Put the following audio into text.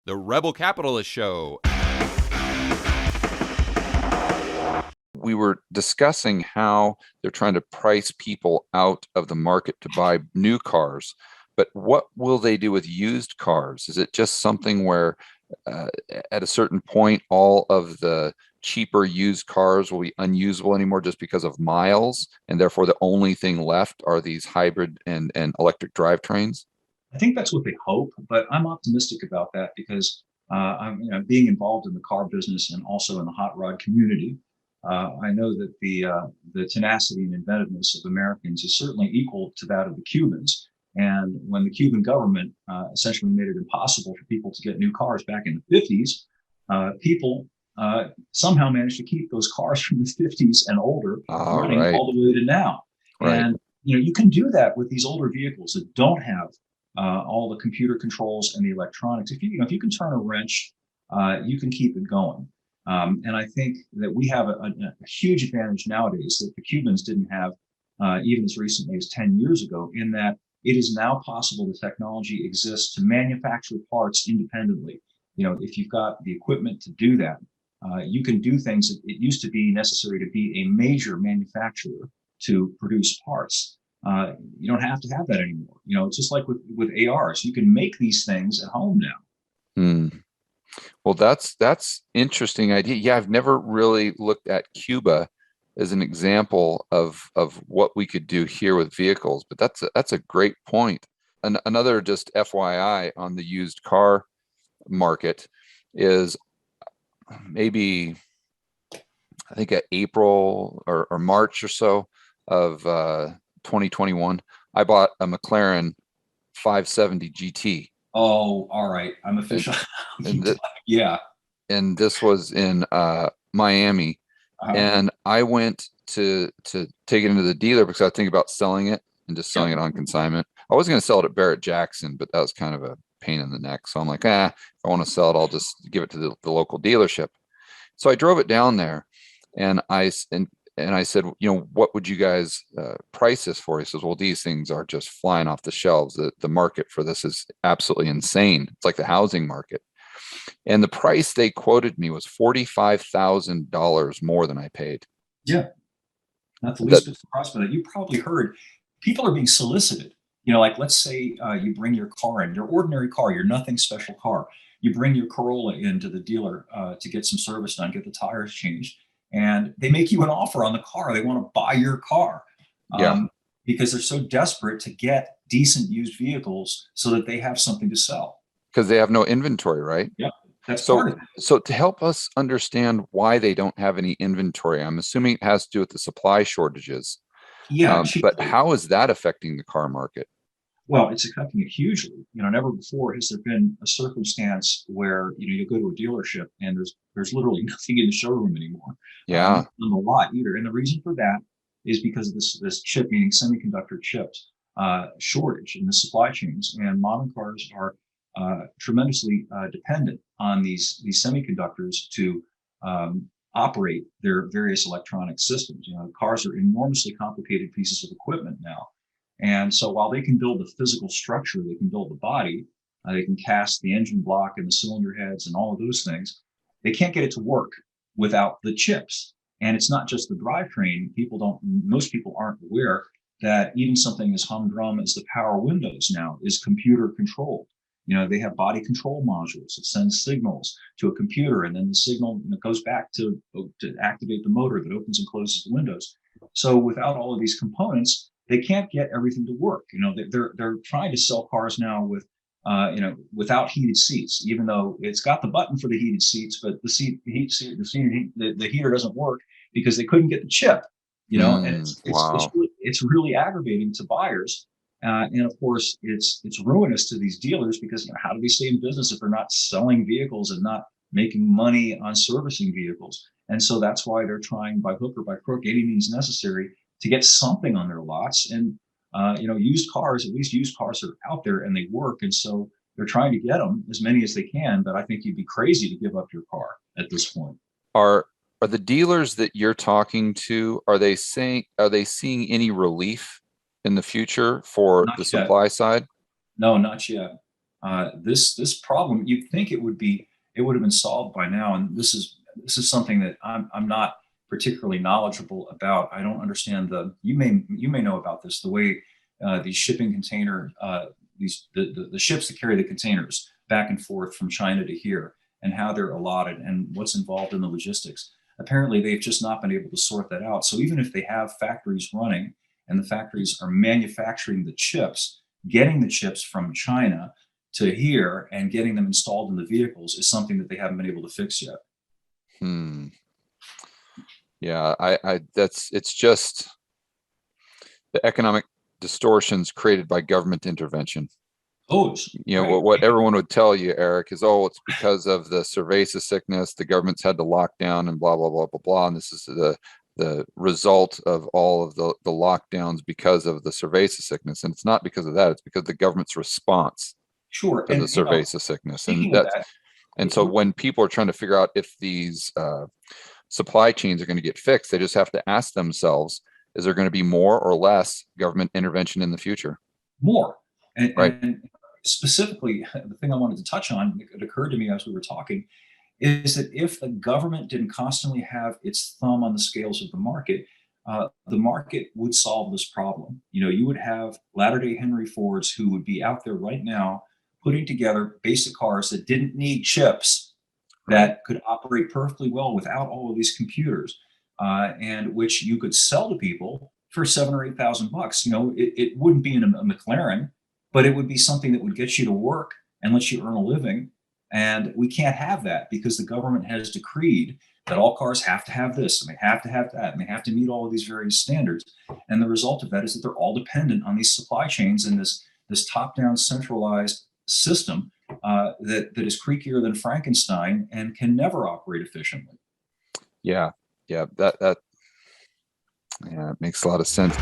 The Rebel Capitalist Show. We were discussing how they're trying to price people out of the market to buy new cars. But what will they do with used cars? Is it just something where at a certain point, all of the cheaper used cars will be unusable anymore just because of miles, and therefore the only thing left are these hybrid and electric drivetrains? I think that's what they hope, but I'm optimistic about that because I'm being involved in the car business and also in the hot rod community. I know that the tenacity and inventiveness of Americans is certainly equal to that of the Cubans. And when the Cuban government essentially made it impossible for people to get new cars back in the 50s, people somehow managed to keep those cars from the 50s and older running all the way to now. Right. And you can do that with these older vehicles that don't have all the computer controls and the electronics. If you can turn a wrench, you can keep it going. And I think that we have a huge advantage nowadays that the Cubans didn't have even as recently as 10 years ago, in that it is now possible the technology exists to manufacture parts independently. If you've got the equipment to do that, you can do things that it used to be necessary to be a major manufacturer to produce parts. You don't have to have that anymore. It's just like with ARs. You can make these things at home now. Well, that's interesting idea. Yeah, I've never really looked at Cuba as an example of what we could do here with vehicles, but that's a great point. Another just FYI on the used car market is maybe, I think at April or March or so of 2021, I bought a McLaren 570 GT. Oh, all right. I'm official. Yeah. And this was in Miami. And I went to take it into the dealer because I was thinking about selling it and just selling it on consignment. I was going to sell it at Barrett Jackson, but that was kind of a pain in the neck. So I'm like, if I want to sell it, I'll just give it to the local dealership. So I drove it down there, and I said, what would you guys price this for? He says, well, these things are just flying off the shelves. The market for this is absolutely insane. It's like the housing market. And the price they quoted me was $45,000 more than I paid. Yeah. Not the least bit surprised by that. You probably heard people are being solicited. Like let's say you bring your car in, your ordinary car, your nothing special car. You bring your Corolla into the dealer to get some service done, get the tires changed. And they make you an offer on the car. They want to buy your car because they're so desperate to get decent used vehicles so that they have something to sell. Because they have no inventory, right? Yeah, that's part of it. So to help us understand why they don't have any inventory, I'm assuming it has to do with the supply shortages. Yeah, but how is that affecting the car market? Well, it's affecting it hugely. Never before has there been a circumstance where you go to a dealership and there's literally nothing in the showroom anymore. Yeah, on the lot either. And the reason for that is because of this chip, meaning semiconductor chips, shortage in the supply chains. And modern cars are tremendously dependent on these semiconductors to operate their various electronic systems. Cars are enormously complicated pieces of equipment now. And so while they can build the physical structure, they can build the body, they can cast the engine block and the cylinder heads and all of those things, they can't get it to work without the chips. And it's not just the drivetrain. Most people aren't aware that even something as humdrum as the power windows now is computer controlled. They have body control modules that send signals to a computer, and then the signal goes back to activate the motor that opens and closes the windows. So without all of these components, they can't get everything to work. They're trying to sell cars now with without heated seats, even though it's got the button for the heated seats, but the heater doesn't work because they couldn't get the chip. And it's really aggravating to buyers. And of course, it's ruinous to these dealers because how do they stay in business if they're not selling vehicles and not making money on servicing vehicles? And so that's why they're trying by hook or by crook, any means necessary, to get something on their lots. And used cars, at least used cars are out there and they work. And so they're trying to get them as many as they can. But I think you'd be crazy to give up your car at this point. Are the dealers that you're talking to, are they seeing any relief in the future for the supply side? No, not yet. This problem, you'd think it would have been solved by now. And this is something that I'm not particularly knowledgeable about. I don't understand you may know about this, the way these shipping container the ships that carry the containers back and forth from China to here, and how they're allotted and what's involved in the logistics. Apparently, they've just not been able to sort that out. So even if they have factories running and the factories are manufacturing the chips, getting the chips from China to here and getting them installed in the vehicles is something that they haven't been able to fix yet. Yeah, it's just the economic distortions created by government intervention. Right. What everyone would tell you, Eric, is, oh, it's because of the cerveza sickness, the government's had to lock down and blah blah blah blah blah, and this is the result of all of the lockdowns because of the cerveza sickness. And it's not because of that, it's because of the government's response to the cerveza sickness. And that, so when people are trying to figure out if these supply chains are going to get fixed, they just have to ask themselves, is there going to be more or less government intervention in the future? More. Right. And specifically, the thing I wanted to touch on, it occurred to me as we were talking, is that if the government didn't constantly have its thumb on the scales of the market would solve this problem. You would have latter-day Henry Fords who would be out there right now putting together basic cars that didn't need chips, that could operate perfectly well without all of these computers, and which you could sell to people for $7,000 or $8,000. It wouldn't be in a McLaren, but it would be something that would get you to work and let you earn a living. And we can't have that because the government has decreed that all cars have to have this and they have to have that and they have to meet all of these various standards. And the result of that is that they're all dependent on these supply chains and this top-down centralized system that is creakier than Frankenstein and can never operate efficiently. Yeah, that makes a lot of sense.